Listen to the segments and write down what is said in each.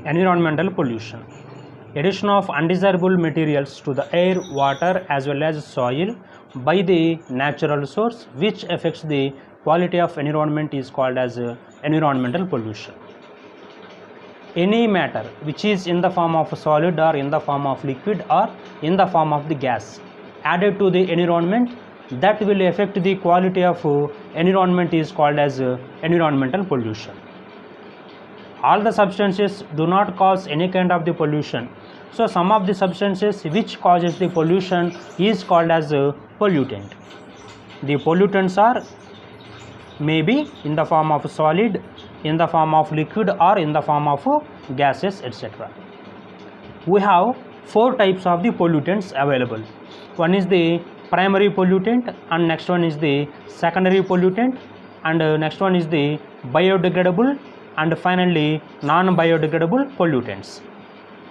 Environmental pollution. Addition of undesirable materials to the air, water as well as soil by the natural source which affects the quality of environment is called as environmental pollution. Any matter which is in the form of a solid or in the form of liquid or in the form of the gas added to the environment that will affect the quality of environment is called as environmental pollution. All the substances do not cause any kind of the pollution, so some of the substances which causes the pollution is called as a pollutant. The pollutants are maybe in the form of solid, in the form of liquid or in the form of gases, etc. We have four types of the pollutants available. One is the primary pollutant, and next one is the secondary pollutant, and next one is the biodegradable, and finally non-biodegradable pollutants.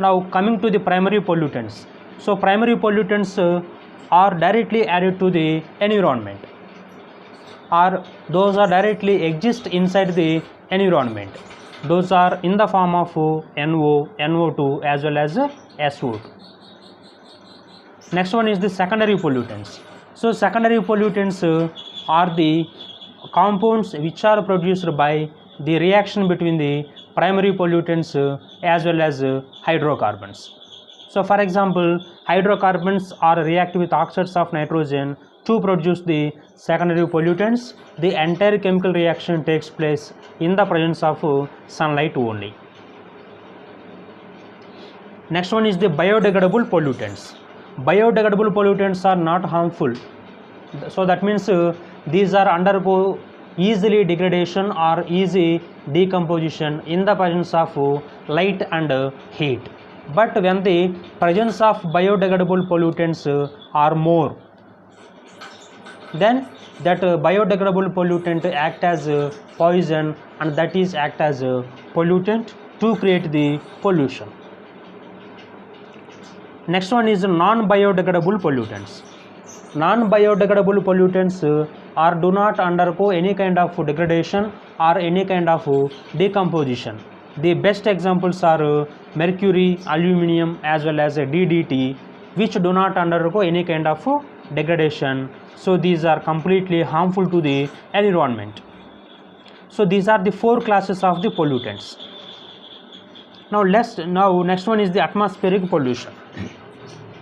Now coming to the primary pollutants. So primary pollutants are directly added to the environment, or those are directly exist inside the environment. Those are in the form of NO, NO2 as well as SO2. Next one is the secondary pollutants. So secondary pollutants are the compounds which are produced by the reaction between the primary pollutants as well as hydrocarbons. So for example, hydrocarbons are react with oxides of nitrogen to produce the secondary pollutants. The entire chemical reaction takes place in the presence of sunlight only. Next one is the biodegradable pollutants. Biodegradable pollutants are not harmful, so that means these are undergo easily degradation or easy decomposition in the presence of light and heat. But when the presence of biodegradable pollutants are more, then that biodegradable pollutant act as poison, and that is act as a pollutant to create the pollution. Next one is non-biodegradable pollutants. Non-biodegradable pollutants are do not undergo any kind of degradation or any kind of decomposition. The best examples are mercury, aluminum as well as DDT, which do not undergo any kind of degradation. So these are completely harmful to the environment. So these are the four classes of the pollutants. Now next one is the atmospheric pollution.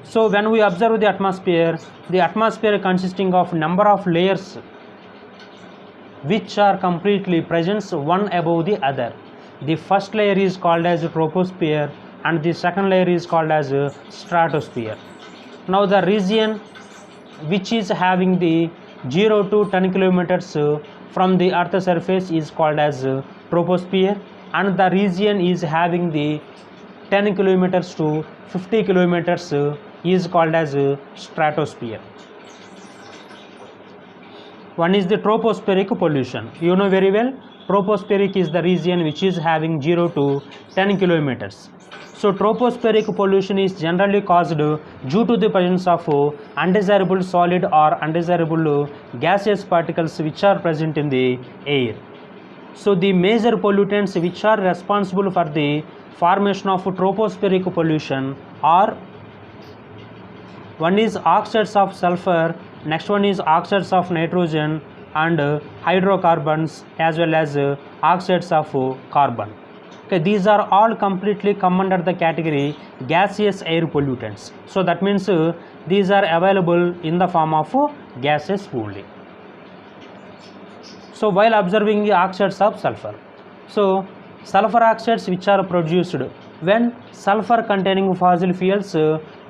So when we observe the atmosphere consisting of number of layers which are completely present one above the other. The first layer is called as troposphere and the second layer is called as stratosphere. Now the region which is having the 0 to 10 kilometers from the earth surface is called as troposphere, and the region is having the 10 kilometers to 50 kilometers is called as stratosphere. One is the tropospheric pollution. You know very well, tropospheric is the region which is having 0 to 10 kilometers. So tropospheric pollution is generally caused due to the presence of undesirable solid or undesirable gaseous particles which are present in the air. So the major pollutants which are responsible for the formation of tropospheric pollution are: one is oxides of sulfur, next one is oxides of nitrogen and hydrocarbons as well as oxides of carbon. Okay, these are all completely come under the category gaseous air pollutants. So that means these are available in the form of gases only. So while observing the oxides of sulfur, so sulfur oxides which are produced when sulfur containing fossil fuels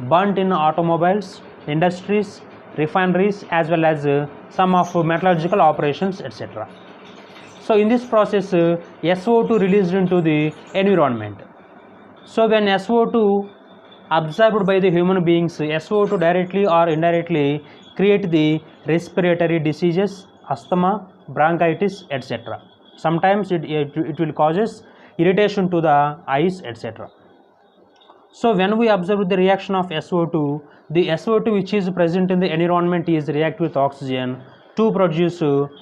burnt in automobiles, industries, refineries as well as some of metallurgical operations, etc. So in this process SO2 released into the environment. So when SO2 absorbed by the human beings, SO2 directly or indirectly create the respiratory diseases, asthma, bronchitis, etc. Sometimes it will causes irritation to the eyes, etc. So when we observe the reaction of SO2, the SO2 which is present in the environment is react with oxygen to produce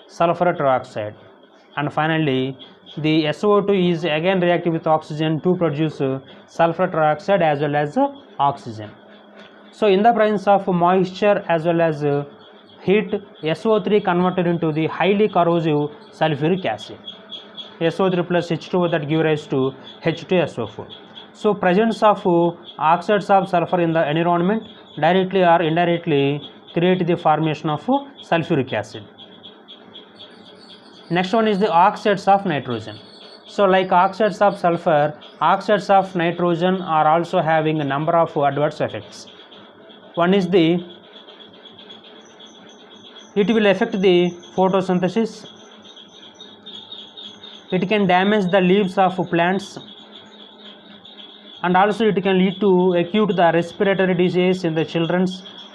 sulfur trioxide, and finally the SO2 is again reactive with oxygen to produce sulfur trioxide as well as oxygen. So in the presence of moisture as well as heat, SO3 converted into the highly corrosive sulfuric acid. SO3 plus H2O that give rise to H2SO4. So presence of oxides of sulfur in the environment directly or indirectly create the formation of sulfuric acid. Next one is the oxides of nitrogen. So like oxides of sulfur, oxides of nitrogen are also having a number of adverse effects. One is it will affect the photosynthesis. It can damage the leaves of plants, and also it can lead to acute the respiratory disease in the children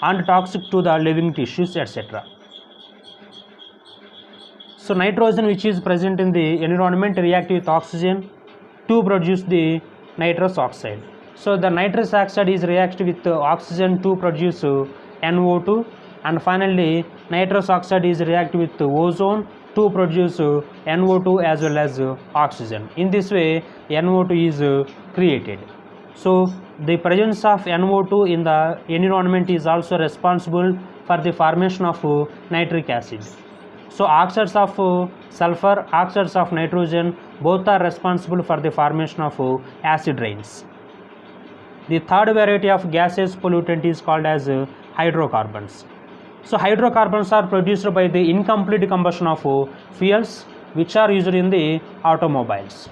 and toxic to the living tissues, etc. So nitrogen, which is present in the environment, react with oxygen to produce the nitrous oxide. So the nitrous oxide is reacted with oxygen to produce NO2, and finally nitrous oxide is react with ozone to produce NO2 as well as oxygen. In this way NO2 is created. So the presence of NO2 in the environment is also responsible for the formation of nitric acid. So oxides of sulfur, oxides of nitrogen, both are responsible for the formation of acid rains. The third variety of gaseous pollutant is called as hydrocarbons. So hydrocarbons are produced by the incomplete combustion of fuels which are used in the automobiles.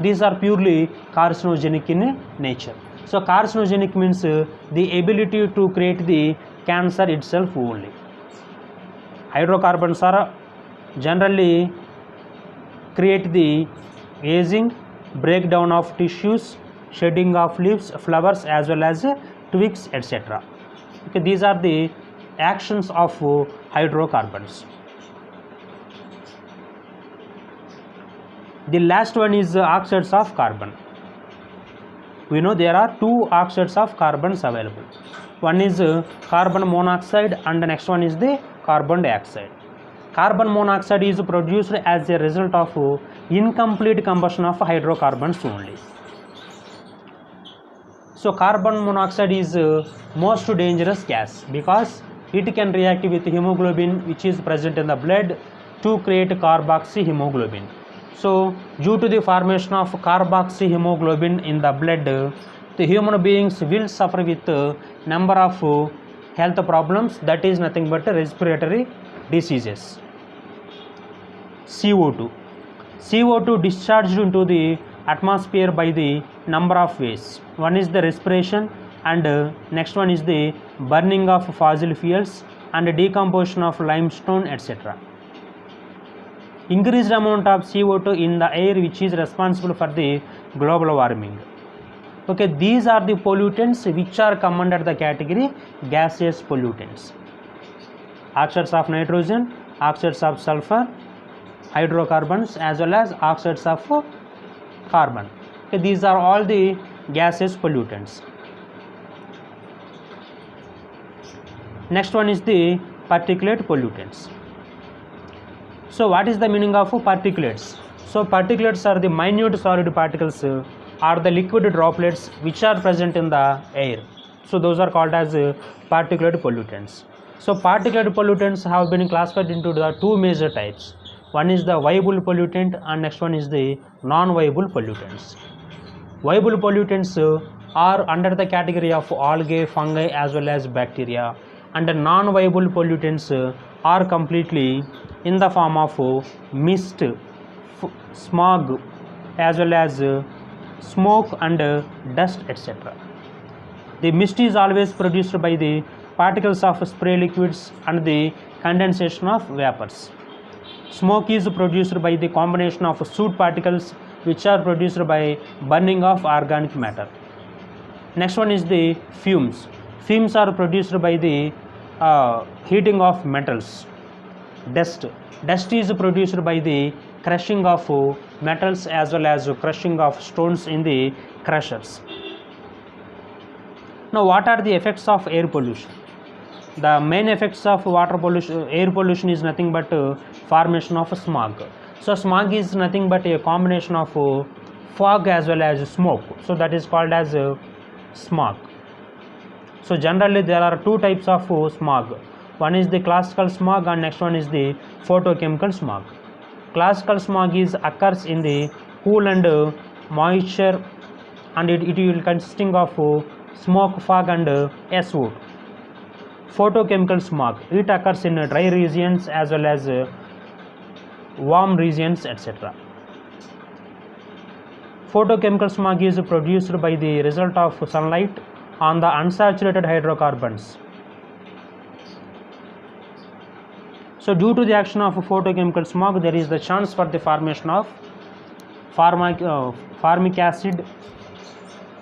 These are purely carcinogenic in nature. So carcinogenic means the ability to create the cancer itself only. Hydrocarbons are generally create the aging, breakdown of tissues, shedding of leaves, flowers as well as twigs, etc. Okay, these are the actions of hydrocarbons. The last one is oxides of carbon. We know there are two oxides of carbons available. One is carbon monoxide and the next one is the carbon dioxide. Carbon monoxide is produced as a result of incomplete combustion of hydrocarbons only. So carbon monoxide is most dangerous gas because it can react with hemoglobin which is present in the blood to create carboxyhemoglobin. So due to the formation of carboxyhemoglobin in the blood, the human beings will suffer with number of health problems, that is nothing but respiratory diseases. CO2. CO2 discharged into the atmosphere by the number of ways. One is the respiration, and next one is the burning of fossil fuels and decomposition of limestone, etc. Increased amount of CO2 in the air which is responsible for the global warming. Okay, these are the pollutants which are come under the category gaseous pollutants. Oxides of nitrogen, oxides of sulfur, hydrocarbons as well as oxides of carbon. Okay, these are all the gaseous pollutants. Next one is the particulate pollutants. So what is the meaning of particulates? So particulates are the minute solid particles or the liquid droplets which are present in the air. So those are called as particulate pollutants. So particulate pollutants have been classified into the two major types. One is the viable pollutant and next one is the non-viable pollutants. Viable pollutants are under the category of algae, fungi as well as bacteria, and the non-viable pollutants are completely in the form of mist, smog as well as smoke and dust, etc. The mist is always produced by the particles of spray liquids and the condensation of vapors. Smoke is produced by the combination of soot particles which are produced by burning of organic matter. Next one is the fumes. Fumes are produced by the heating of metals. Dust is produced by the crushing of metals as well as crushing of stones in the crushers. Now what are the effects of air pollution? The main effects of air pollution is nothing but formation of smog. So smog is nothing but a combination of fog as well as smoke, so that is called as smog. So generally there are two types of smog. One is the classical smog and next one is the photochemical smog. Classical smog occurs in the cool and moisture, and it will consisting of smoke, fog and S-wood. Photochemical smog, it occurs in dry regions as well as warm regions, etc. Photochemical smog is produced by the result of sunlight on the unsaturated hydrocarbons. So due to the action of photochemical smog, there is the chance for the formation of formic acid,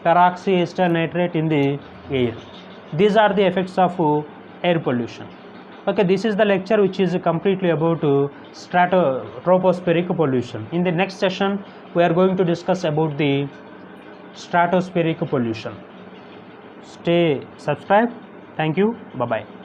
peroxyacetyl nitrate in the air. These are the effects of air pollution. Okay, this is the lecture which is completely about tropospheric pollution. In the next session, we are going to discuss about the stratospheric pollution. Stay subscribed. Thank you. Bye bye.